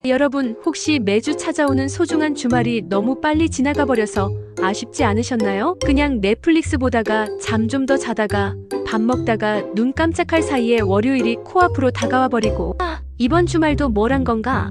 여러분, 혹시 매주 찾아오는 소중한 주말이 너무 빨리 지나가 버려서 아쉽지 않으셨나요? 그냥 넷플릭스 보다가 잠 좀 더 자다가 밥 먹다가 눈 깜짝할 사이에 월요일이 코앞으로 다가와 버리고 이번 주말도 뭘 한 건가?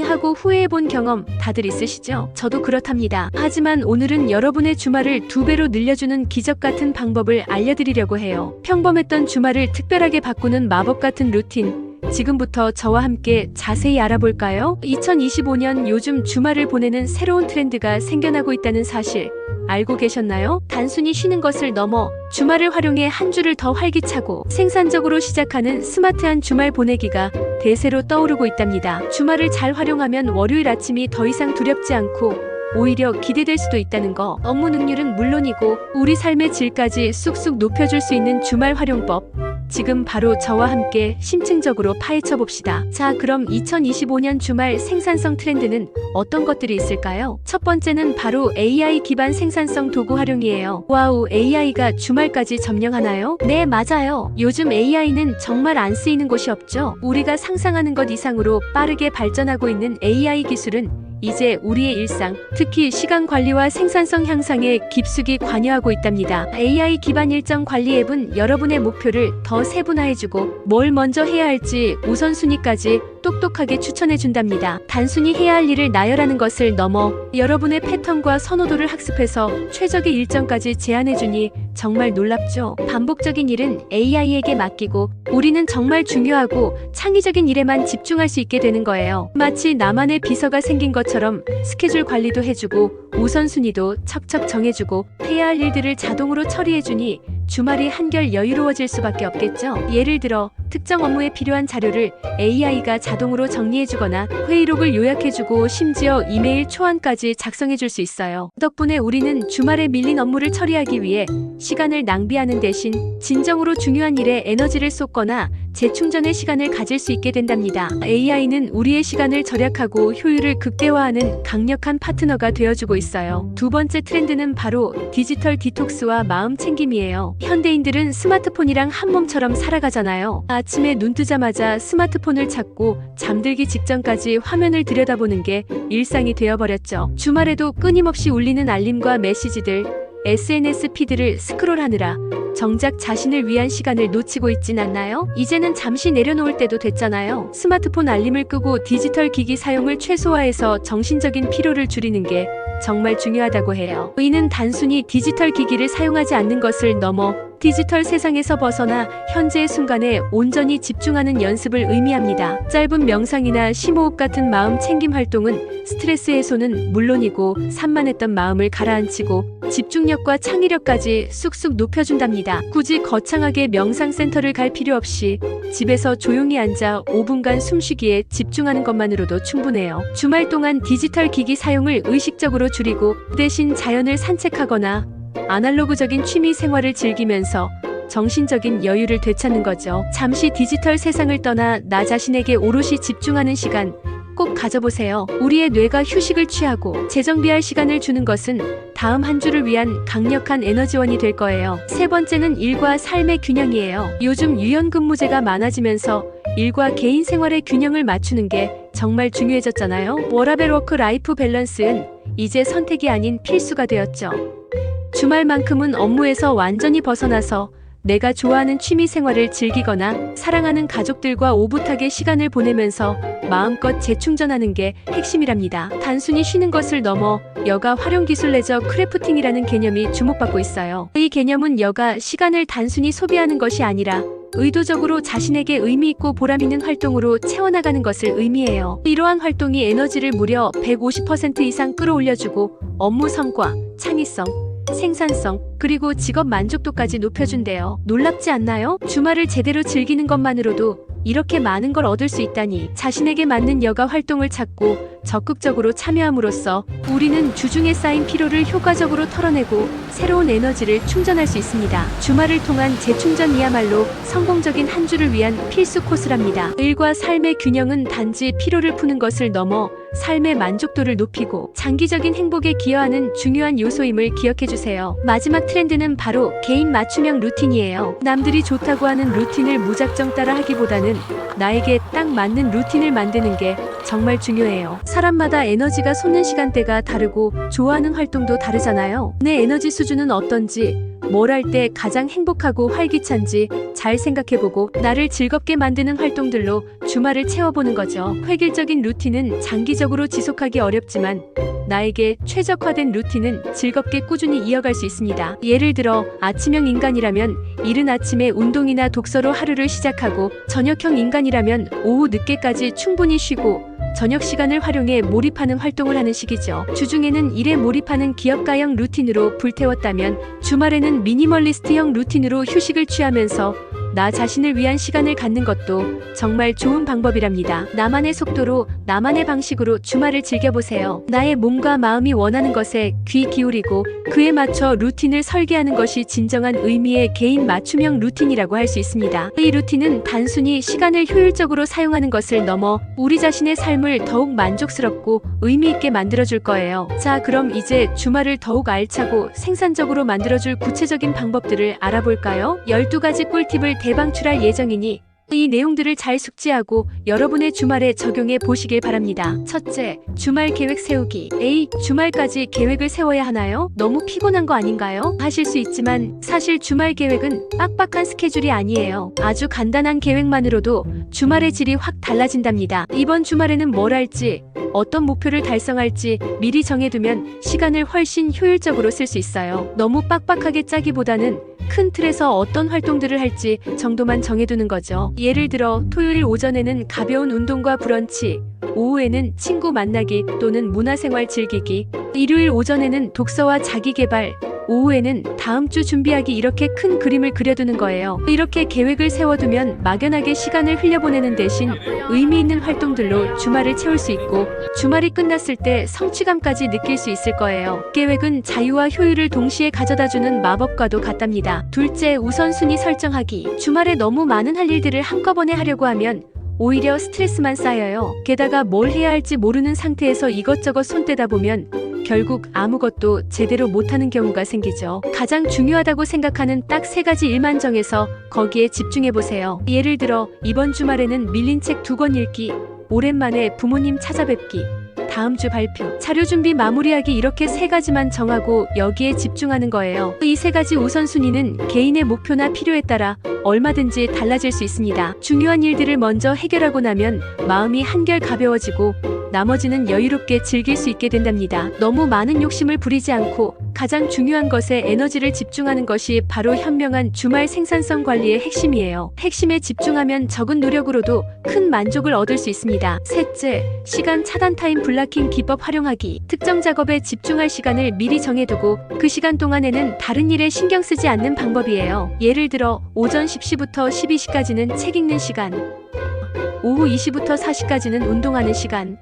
하고 후회해본 경험 다들 있으시죠? 저도 그렇답니다. 하지만 오늘은 여러분의 주말을 2배로 늘려주는 기적 같은 방법을 알려드리려고 해요. 평범했던 주말을 특별하게 바꾸는 마법 같은 루틴. 지금부터 저와 함께 자세히 알아볼까요? 2025년 요즘 주말을 보내는 새로운 트렌드가 생겨나고 있다는 사실 알고 계셨나요? 단순히 쉬는 것을 넘어 주말을 활용해 한 주를 더 활기차고 생산적으로 시작하는 스마트한 주말 보내기가 대세로 떠오르고 있답니다. 주말을 잘 활용하면 월요일 아침이 더 이상 두렵지 않고 오히려 기대될 수도 있다는 거. 업무 능률은 물론이고 우리 삶의 질까지 쑥쑥 높여줄 수 있는 주말 활용법. 지금 바로 저와 함께 심층적으로 파헤쳐 봅시다. 자, 그럼 2025년 주말 생산성 트렌드는 어떤 것들이 있을까요? 첫 번째는 바로 AI 기반 생산성 도구 활용이에요. 와우, AI가 주말까지 점령하나요? 네, 맞아요. 요즘 AI는 정말 안 쓰이는 곳이 없죠. 우리가 상상하는 것 이상으로 빠르게 발전하고 있는 AI 기술은 이제 우리의 일상, 특히 시간 관리와 생산성 향상에 깊숙이 관여하고 있답니다. AI 기반 일정 관리 앱은 여러분의 목표를 더 세분화해주고 뭘 먼저 해야 할지 우선순위까지 똑똑하게 추천해준답니다. 단순히 해야 할 일을 나열하는 것을 넘어 여러분의 패턴과 선호도를 학습해서 최적의 일정까지 제안해주니 정말 놀랍죠? 반복적인 일은 AI에게 맡기고 우리는 정말 중요하고 창의적인 일에만 집중할 수 있게 되는 거예요. 마치 나만의 비서가 생긴 것처럼 스케줄 관리도 해주고 우선순위도 척척 정해주고 해야 할 일들을 자동으로 처리해주니 주말이 한결 여유로워질 수밖에 없겠죠. 예를 들어 특정 업무에 필요한 자료를 AI가 자동으로 정리해주거나 회의록을 요약해주고 심지어 이메일 초안까지 작성해줄 수 있어요. 덕분에 우리는 주말에 밀린 업무를 처리하기 위해 시간을 낭비하는 대신 진정으로 중요한 일에 에너지를 쏟거나 재충전의 시간을 가질 수 있게 된답니다. AI는 우리의 시간을 절약하고 효율을 극대화하는 강력한 파트너가 되어주고 있어요. 두 번째 트렌드는 바로 디지털 디톡스와 마음 챙김이에요. 현대인들은 스마트폰이랑 한 몸처럼 살아가잖아요. 아침에 눈 뜨자마자 스마트폰을 찾고 잠들기 직전까지 화면을 들여다보는 게 일상이 되어버렸죠. 주말에도 끊임없이 울리는 알림과 메시지들, SNS 피드를 스크롤하느라 정작 자신을 위한 시간을 놓치고 있진 않나요? 이제는 잠시 내려놓을 때도 됐잖아요. 스마트폰 알림을 끄고 디지털 기기 사용을 최소화해서 정신적인 피로를 줄이는 게 정말 중요하다고 해요. 이는 단순히 디지털 기기를 사용하지 않는 것을 넘어 디지털 세상에서 벗어나 현재의 순간에 온전히 집중하는 연습을 의미합니다. 짧은 명상이나 심호흡 같은 마음 챙김 활동은 스트레스 해소는 물론이고 산만했던 마음을 가라앉히고 집중력과 창의력까지 쑥쑥 높여준답니다. 굳이 거창하게 명상센터를 갈 필요 없이 집에서 조용히 앉아 5분간 숨쉬기에 집중하는 것만으로도 충분해요. 주말 동안 디지털 기기 사용을 의식적으로 줄이고 대신 자연을 산책하거나 아날로그적인 취미 생활을 즐기면서 정신적인 여유를 되찾는 거죠. 잠시 디지털 세상을 떠나 나 자신에게 오롯이 집중하는 시간 꼭 가져보세요. 우리의 뇌가 휴식을 취하고 재정비할 시간을 주는 것은 다음 한 주를 위한 강력한 에너지원이 될 거예요. 세 번째는 일과 삶의 균형이에요. 요즘 유연근무제가 많아지면서 일과 개인 생활의 균형을 맞추는 게 정말 중요해졌잖아요. 워라밸 워크 라이프 밸런스는 이제 선택이 아닌 필수가 되었죠. 주말만큼은 업무에서 완전히 벗어나서 내가 좋아하는 취미 생활을 즐기거나 사랑하는 가족들과 오붓하게 시간을 보내면서 마음껏 재충전하는 게 핵심이랍니다. 단순히 쉬는 것을 넘어 여가 활용기술 내저 크래프팅이라는 개념이 주목받고 있어요. 이 개념은 여가 시간을 단순히 소비하는 것이 아니라 의도적으로 자신에게 의미있고 보람있는 활동으로 채워나가는 것을 의미해요. 이러한 활동이 에너지를 무려 150% 이상 끌어올려주고 업무 성과, 창의성, 생산성, 그리고 직업 만족도까지 높여준대요. 놀랍지 않나요? 주말을 제대로 즐기는 것만으로도 이렇게 많은 걸 얻을 수 있다니. 자신에게 맞는 여가 활동을 찾고 적극적으로 참여함으로써 우리는 주중에 쌓인 피로를 효과적으로 털어내고 새로운 에너지를 충전할 수 있습니다. 주말을 통한 재충전이야말로 성공적인 한 주를 위한 필수 코스랍니다. 일과 삶의 균형은 단지 피로를 푸는 것을 넘어 삶의 만족도를 높이고 장기적인 행복에 기여하는 중요한 요소임을 기억해주세요. 마지막 트렌드는 바로 개인 맞춤형 루틴이에요. 남들이 좋다고 하는 루틴을 무작정 따라 하기보다는 나에게 딱 맞는 루틴을 만드는 게 정말 중요해요. 사람마다 에너지가 솟는 시간대가 다르고 좋아하는 활동도 다르잖아요. 내 에너지 수준은 어떤지, 뭘 할 때 가장 행복하고 활기찬지 잘 생각해보고 나를 즐겁게 만드는 활동들로 주말을 채워보는 거죠. 획일적인 루틴은 장기적으로 지속하기 어렵지만 나에게 최적화된 루틴은 즐겁게 꾸준히 이어갈 수 있습니다. 예를 들어 아침형 인간이라면 이른 아침에 운동이나 독서로 하루를 시작하고, 저녁형 인간이라면 오후 늦게까지 충분히 쉬고 저녁 시간을 활용해 몰입하는 활동을 하는 시기죠. 주중에는 일에 몰입하는 기업가형 루틴으로 불태웠다면 주말에는 미니멀리스트형 루틴으로 휴식을 취하면서 나 자신을 위한 시간을 갖는 것도 정말 좋은 방법이랍니다. 나만의 속도로, 나만의 방식으로 주말을 즐겨보세요. 나의 몸과 마음이 원하는 것에 귀 기울이고 그에 맞춰 루틴을 설계하는 것이 진정한 의미의 개인 맞춤형 루틴이라고 할 수 있습니다. 이 루틴은 단순히 시간을 효율적으로 사용하는 것을 넘어 우리 자신의 삶을 더욱 만족스럽고 의미 있게 만들어줄 거예요. 자, 그럼 이제 주말을 더욱 알차고 생산적으로 만들어줄 구체적인 방법들을 알아볼까요? 12가지 꿀팁을 대방출할 예정이니 이 내용들을 잘 숙지하고 여러분의 주말에 적용해 보시길 바랍니다. 첫째, 주말 계획 세우기. 에이, 주말까지 계획을 세워야 하나요? 너무 피곤한 거 아닌가요? 하실 수 있지만 사실 주말 계획은 빡빡한 스케줄이 아니에요. 아주 간단한 계획만으로도 주말의 질이 확 달라진답니다. 이번 주말에는 뭘 할지, 어떤 목표를 달성할지 미리 정해두면 시간을 훨씬 효율적으로 쓸 수 있어요. 너무 빡빡하게 짜기보다는 큰 틀에서 어떤 활동들을 할지 정도만 정해두는 거죠. 예를 들어 토요일 오전에는 가벼운 운동과 브런치, 오후에는 친구 만나기 또는 문화생활 즐기기, 일요일 오전에는 독서와 자기계발, 오후에는 다음 주 준비하기, 이렇게 큰 그림을 그려두는 거예요. 이렇게 계획을 세워두면 막연하게 시간을 흘려보내는 대신 의미 있는 활동들로 주말을 채울 수 있고 주말이 끝났을 때 성취감까지 느낄 수 있을 거예요. 계획은 자유와 효율을 동시에 가져다주는 마법과도 같답니다. 둘째, 우선순위 설정하기. 주말에 너무 많은 할 일들을 한꺼번에 하려고 하면 오히려 스트레스만 쌓여요. 게다가 뭘 해야 할지 모르는 상태에서 이것저것 손대다 보면 결국 아무것도 제대로 못하는 경우가 생기죠. 가장 중요하다고 생각하는 딱 3가지 일만 정해서 거기에 집중해보세요. 예를 들어 이번 주말에는 밀린 책 2권 읽기, 오랜만에 부모님 찾아뵙기, 다음 주 발표, 자료 준비 마무리하기, 이렇게 3가지만 정하고 여기에 집중하는 거예요. 이 3가지 우선순위는 개인의 목표나 필요에 따라 얼마든지 달라질 수 있습니다. 중요한 일들을 먼저 해결하고 나면 마음이 한결 가벼워지고 나머지는 여유롭게 즐길 수 있게 된답니다. 너무 많은 욕심을 부리지 않고 가장 중요한 것에 에너지를 집중하는 것이 바로 현명한 주말 생산성 관리의 핵심이에요. 핵심에 집중하면 적은 노력으로도 큰 만족을 얻을 수 있습니다. 셋째, 시간 차단 타임 블락킹 기법 활용하기. 특정 작업에 집중할 시간을 미리 정해두고 그 시간 동안에는 다른 일에 신경 쓰지 않는 방법이에요. 예를 들어 오전 10시부터 12시까지는 책 읽는 시간, 오후 2시부터 4시까지는 운동하는 시간,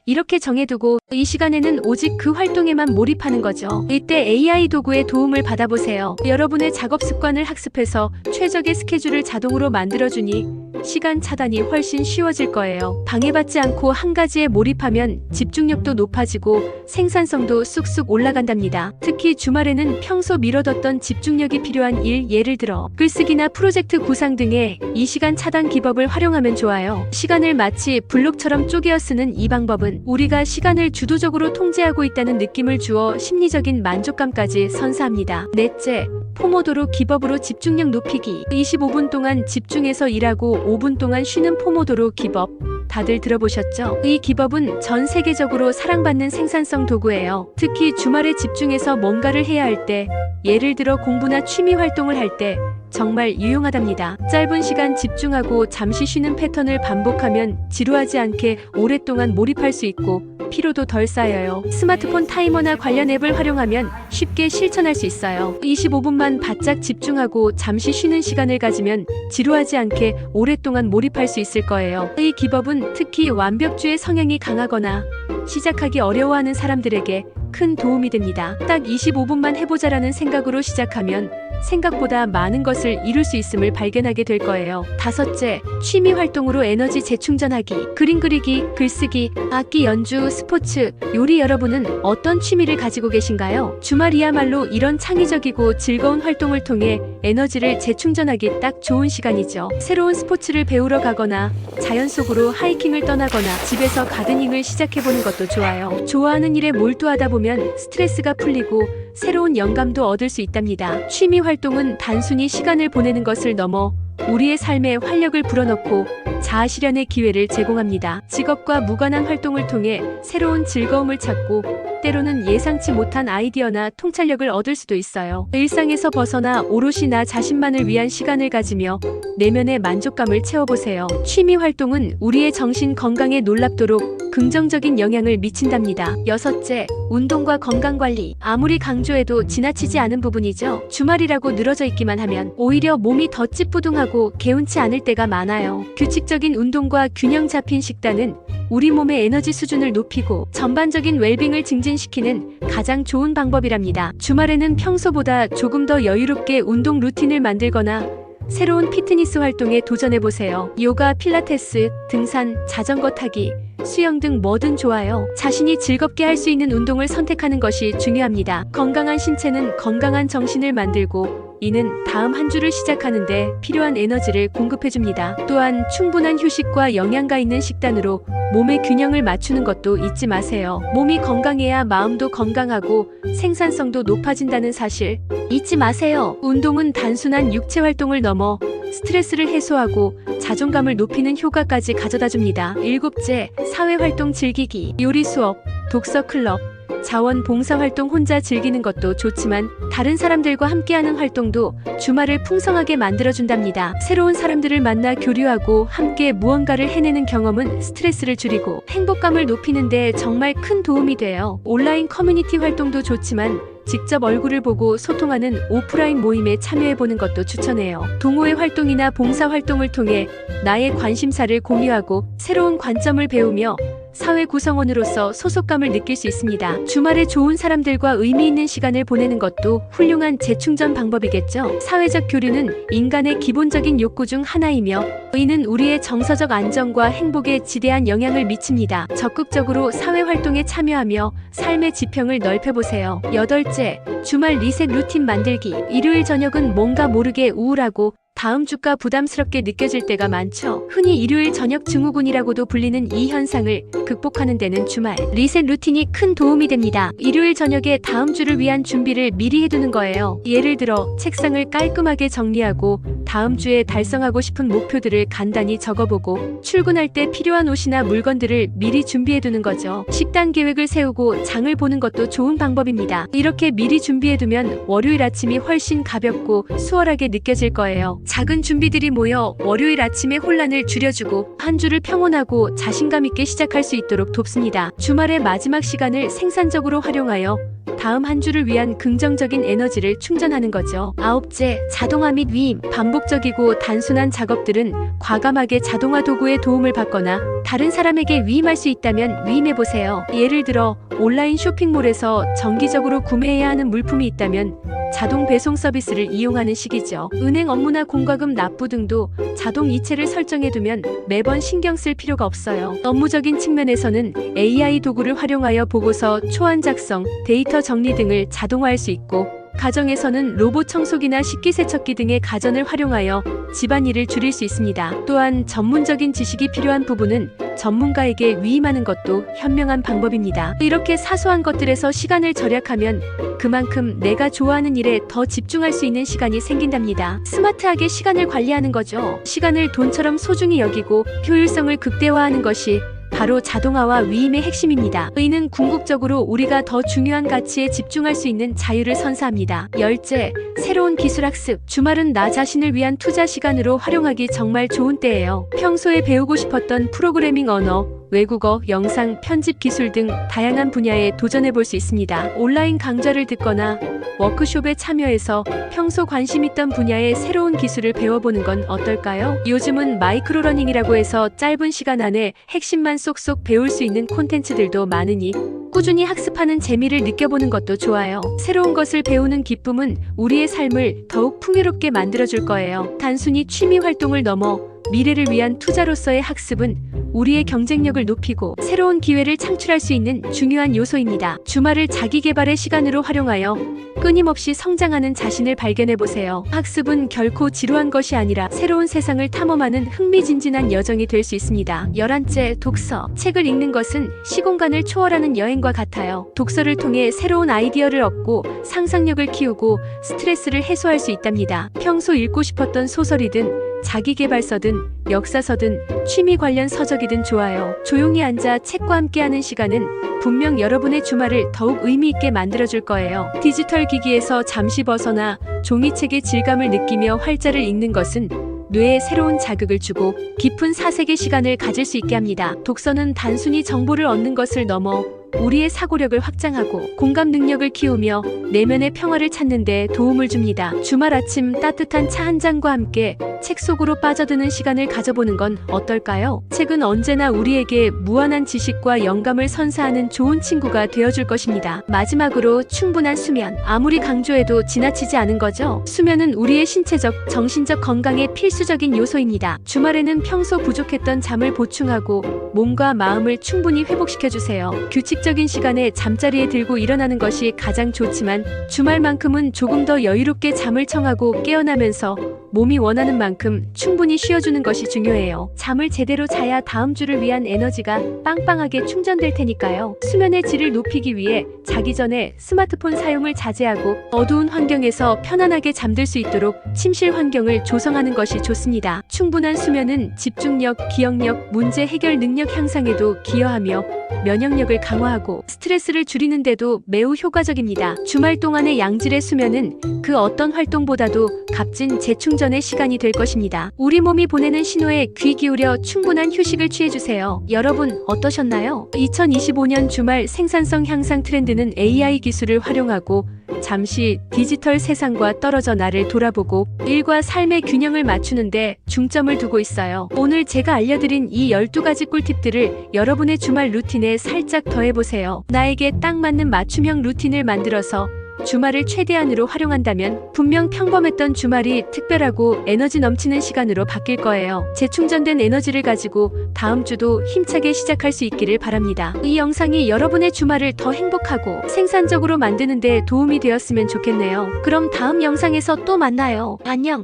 이렇게 정해두고 이 시간에는 오직 그 활동에만 몰입하는 거죠. 이때 AI 도구의 도움을 받아보세요. 여러분의 작업 습관을 학습해서 최적의 스케줄을 자동으로 만들어주니 시간 차단이 훨씬 쉬워질 거예요. 방해받지 않고 한 가지에 몰입하면 집중력도 높아지고 생산성도 쑥쑥 올라간답니다. 특히 주말에는 평소 미뤄뒀던 집중력이 필요한 일, 예를 들어 글쓰기나 프로젝트 구상 등에 이 시간 차단 기법을 활용하면 좋아요. 시간을 마치 블록처럼 쪼개어 쓰는 이 방법은 우리가 시간을 주도적으로 통제하고 있다는 느낌을 주어 심리적인 만족감까지 선사합니다. 넷째, 포모도로 기법으로 집중력 높이기. 25분 동안 집중해서 일하고 5분 동안 쉬는 포모도로 기법. 다들 들어보셨죠? 이 기법은 전 세계적으로 사랑받는 생산성 도구예요. 특히 주말에 집중해서 뭔가를 해야 할 때, 예를 들어 공부나 취미 활동을 할 때 정말 유용하답니다. 짧은 시간 집중하고 잠시 쉬는 패턴을 반복하면 지루하지 않게 오랫동안 몰입할 수 있고 피로도 덜 쌓여요. 스마트폰 타이머나 관련 앱을 활용하면 쉽게 실천할 수 있어요. 25분만 바짝 집중하고 잠시 쉬는 시간을 가지면 지루하지 않게 오랫동안 몰입할 수 있을 거예요. 이 기법은 특히 완벽주의 성향이 강하거나 시작하기 어려워하는 사람들에게 큰 도움이 됩니다. 딱 25분만 해보자라는 생각으로 시작하면 생각보다 많은 것을 이룰 수 있음을 발견하게 될 거예요. 다섯째, 취미 활동으로 에너지 재충전하기. 그림 그리기, 글쓰기, 악기 연주, 스포츠, 요리. 여러분은 어떤 취미를 가지고 계신가요? 주말이야말로 이런 창의적이고 즐거운 활동을 통해 에너지를 재충전하기 딱 좋은 시간이죠. 새로운 스포츠를 배우러 가거나 자연 속으로 하이킹을 떠나거나 집에서 가드닝을 시작해보는 것도 좋아요. 좋아하는 일에 몰두하다 보면 스트레스가 풀리고 새로운 영감도 얻을 수 있답니다. 취미 활동은 단순히 시간을 보내는 것을 넘어 우리의 삶에 활력을 불어넣고 자아실현의 기회를 제공합니다. 직업과 무관한 활동을 통해 새로운 즐거움을 찾고 때로는 예상치 못한 아이디어나 통찰력을 얻을 수도 있어요. 일상에서 벗어나 오롯이 나 자신만을 위한 시간을 가지며 내면의 만족감을 채워보세요. 취미 활동은 우리의 정신 건강에 놀랍도록 긍정적인 영향을 미친답니다. 여섯째, 운동과 건강관리. 아무리 강조해도 지나치지 않은 부분이죠. 주말이라고 늘어져 있기만 하면 오히려 몸이 더 찌뿌둥하고 개운치 않을 때가 많아요. 규칙적인 운동과 균형 잡힌 식단은 우리 몸의 에너지 수준을 높이고 전반적인 웰빙을 증진시키는 가장 좋은 방법이랍니다. 주말에는 평소보다 조금 더 여유롭게 운동 루틴을 만들거나 새로운 피트니스 활동에 도전해보세요. 요가, 필라테스, 등산, 자전거 타기, 수영 등 뭐든 좋아요. 자신이 즐겁게 할 수 있는 운동을 선택하는 것이 중요합니다. 건강한 신체는 건강한 정신을 만들고 이는 다음 한 주를 시작하는데 필요한 에너지를 공급해줍니다. 또한 충분한 휴식과 영양가 있는 식단으로 몸의 균형을 맞추는 것도 잊지 마세요. 몸이 건강해야 마음도 건강하고 생산성도 높아진다는 사실 잊지 마세요. 운동은 단순한 육체 활동을 넘어 스트레스를 해소하고 자존감을 높이는 효과까지 가져다줍니다. 일곱째, 사회활동 즐기기. 요리 수업, 독서 클럽, 자원봉사활동. 혼자 즐기는 것도 좋지만 다른 사람들과 함께하는 활동도 주말을 풍성하게 만들어준답니다. 새로운 사람들을 만나 교류하고 함께 무언가를 해내는 경험은 스트레스를 줄이고 행복감을 높이는 데 정말 큰 도움이 돼요. 온라인 커뮤니티 활동도 좋지만 직접 얼굴을 보고 소통하는 오프라인 모임에 참여해보는 것도 추천해요. 동호회 활동이나 봉사활동을 통해 나의 관심사를 공유하고 새로운 관점을 배우며 사회 구성원으로서 소속감을 느낄 수 있습니다. 주말에 좋은 사람들과 의미 있는 시간을 보내는 것도 훌륭한 재충전 방법이겠죠. 사회적 교류는 인간의 기본적인 욕구 중 하나이며 이는 우리의 정서적 안정과 행복에 지대한 영향을 미칩니다. 적극적으로 사회활동에 참여하며 삶의 지평을 넓혀보세요. 여덟째, 주말 리셋 루틴 만들기. 일요일 저녁은 뭔가 모르게 우울하고 다음 주가 부담스럽게 느껴질 때가 많죠. 흔히 일요일 저녁 증후군이라고도 불리는 이 현상을 극복하는 데는 주말 리셋 루틴이 큰 도움이 됩니다. 일요일 저녁에 다음 주를 위한 준비를 미리 해두는 거예요. 예를 들어 책상을 깔끔하게 정리하고 다음 주에 달성하고 싶은 목표들을 간단히 적어보고 출근할 때 필요한 옷이나 물건들을 미리 준비해두는 거죠. 식단 계획을 세우고 장을 보는 것도 좋은 방법입니다. 이렇게 미리 준비해두면 월요일 아침이 훨씬 가볍고 수월하게 느껴질 거예요. 작은 준비들이 모여 월요일 아침의 혼란을 줄여주고 한 주를 평온하고 자신감 있게 시작할 수 있도록 돕습니다. 주말의 마지막 시간을 생산적으로 활용하여 다음 한 주를 위한 긍정적인 에너지를 충전하는 거죠. 아홉째, 자동화 및 위임. 반복적이고 단순한 작업들은 과감하게 자동화 도구의 도움을 받거나 다른 사람에게 위임할 수 있다면 위임해보세요. 예를 들어 온라인 쇼핑몰에서 정기적으로 구매해야 하는 물품이 있다면 자동 배송 서비스를 이용하는 시기죠. 은행 업무나 공과금 납부 등도 자동 이체를 설정해두면 매번 신경 쓸 필요가 없어요. 업무적인 측면에서는 AI 도구를 활용하여 보고서 초안 작성, 데이터 정리 등을 자동화할 수 있고 가정에서는 로봇 청소기나 식기세척기 등의 가전을 활용하여 집안일을 줄일 수 있습니다. 또한 전문적인 지식이 필요한 부분은 전문가에게 위임하는 것도 현명한 방법입니다. 이렇게 사소한 것들에서 시간을 절약하면 그만큼 내가 좋아하는 일에 더 집중할 수 있는 시간이 생긴답니다. 스마트하게 시간을 관리하는 거죠. 시간을 돈처럼 소중히 여기고 효율성을 극대화하는 것이 바로 자동화와 위임의 핵심입니다. 이는 궁극적으로 우리가 더 중요한 가치에 집중할 수 있는 자유를 선사합니다. 열째, 새로운 기술 학습. 주말은 나 자신을 위한 투자 시간으로 활용하기 정말 좋은 때예요. 평소에 배우고 싶었던 프로그래밍 언어, 외국어, 영상, 편집 기술 등 다양한 분야에 도전해 볼 수 있습니다. 온라인 강좌를 듣거나 워크숍에 참여해서 평소 관심 있던 분야의 새로운 기술을 배워보는 건 어떨까요? 요즘은 마이크로러닝이라고 해서 짧은 시간 안에 핵심만 쏙쏙 배울 수 있는 콘텐츠들도 많으니 꾸준히 학습하는 재미를 느껴보는 것도 좋아요. 새로운 것을 배우는 기쁨은 우리의 삶을 더욱 풍요롭게 만들어줄 거예요. 단순히 취미 활동을 넘어 미래를 위한 투자로서의 학습은 우리의 경쟁력을 높이고 새로운 기회를 창출할 수 있는 중요한 요소입니다. 주말을 자기 개발의 시간으로 활용하여 끊임없이 성장하는 자신을 발견해 보세요. 학습은 결코 지루한 것이 아니라 새로운 세상을 탐험하는 흥미진진한 여정이 될 수 있습니다. 11째, 독서. 책을 읽는 것은 시공간을 초월하는 여행과 같아요. 독서를 통해 새로운 아이디어를 얻고 상상력을 키우고 스트레스를 해소할 수 있답니다. 평소 읽고 싶었던 소설이든 자기계발서든 역사서든 취미 관련 서적이든 좋아요. 조용히 앉아 책과 함께하는 시간은 분명 여러분의 주말을 더욱 의미 있게 만들어줄 거예요. 디지털 기기에서 잠시 벗어나 종이책의 질감을 느끼며 활자를 읽는 것은 뇌에 새로운 자극을 주고 깊은 사색의 시간을 가질 수 있게 합니다. 독서는 단순히 정보를 얻는 것을 넘어 우리의 사고력을 확장하고 공감 능력을 키우며 내면의 평화를 찾는 데 도움을 줍니다. 주말 아침 따뜻한 차 한 잔과 함께 책 속으로 빠져드는 시간을 가져보는 건 어떨까요? 책은 언제나 우리에게 무한한 지식과 영감을 선사하는 좋은 친구가 되어줄 것입니다. 마지막으로 충분한 수면. 아무리 강조해도 지나치지 않은 거죠? 수면은 우리의 신체적, 정신적 건강에 필수적인 요소입니다. 주말에는 평소 부족했던 잠을 보충하고 몸과 마음을 충분히 회복시켜주세요. 규칙적인 시간에 잠자리에 들고 일어나는 것이 가장 좋지만 주말만큼은 조금 더 여유롭게 잠을 청하고 깨어나면서 몸이 원하는 만큼 충분히 쉬어주는 것이 중요해요. 잠을 제대로 자야 다음 주를 위한 에너지가 빵빵하게 충전될 테니까요. 수면의 질을 높이기 위해 자기 전에 스마트폰 사용을 자제하고 어두운 환경에서 편안하게 잠들 수 있도록 침실 환경을 조성하는 것이 좋습니다. 충분한 수면은 집중력, 기억력, 문제 해결 능력 향상에도 기여하며 면역력을 강화하고 스트레스를 줄이는데도 매우 효과적입니다. 주말 동안의 양질의 수면은 그 어떤 활동보다도 값진 재충전의 시간이 될 것입니다. 우리 몸이 보내는 신호에 귀 기울여 충분한 휴식을 취해주세요. 여러분 어떠셨나요? 2025년 주말 생산성 향상 트렌드는 AI 기술을 활용하고 잠시 디지털 세상과 떨어져 나를 돌아보고 일과 삶의 균형을 맞추는데 중점을 두고 있어요. 오늘 제가 알려드린 이 12가지 꿀팁들을 여러분의 주말 루틴에 살짝 더해보세요. 나에게 딱 맞는 맞춤형 루틴을 만들어서 주말을 최대한으로 활용한다면 분명 평범했던 주말이 특별하고 에너지 넘치는 시간으로 바뀔 거예요. 재충전된 에너지를 가지고 다음 주도 힘차게 시작할 수 있기를 바랍니다. 이 영상이 여러분의 주말을 더 행복하고 생산적으로 만드는 데 도움이 되었으면 좋겠네요. 그럼 다음 영상에서 또 만나요. 안녕!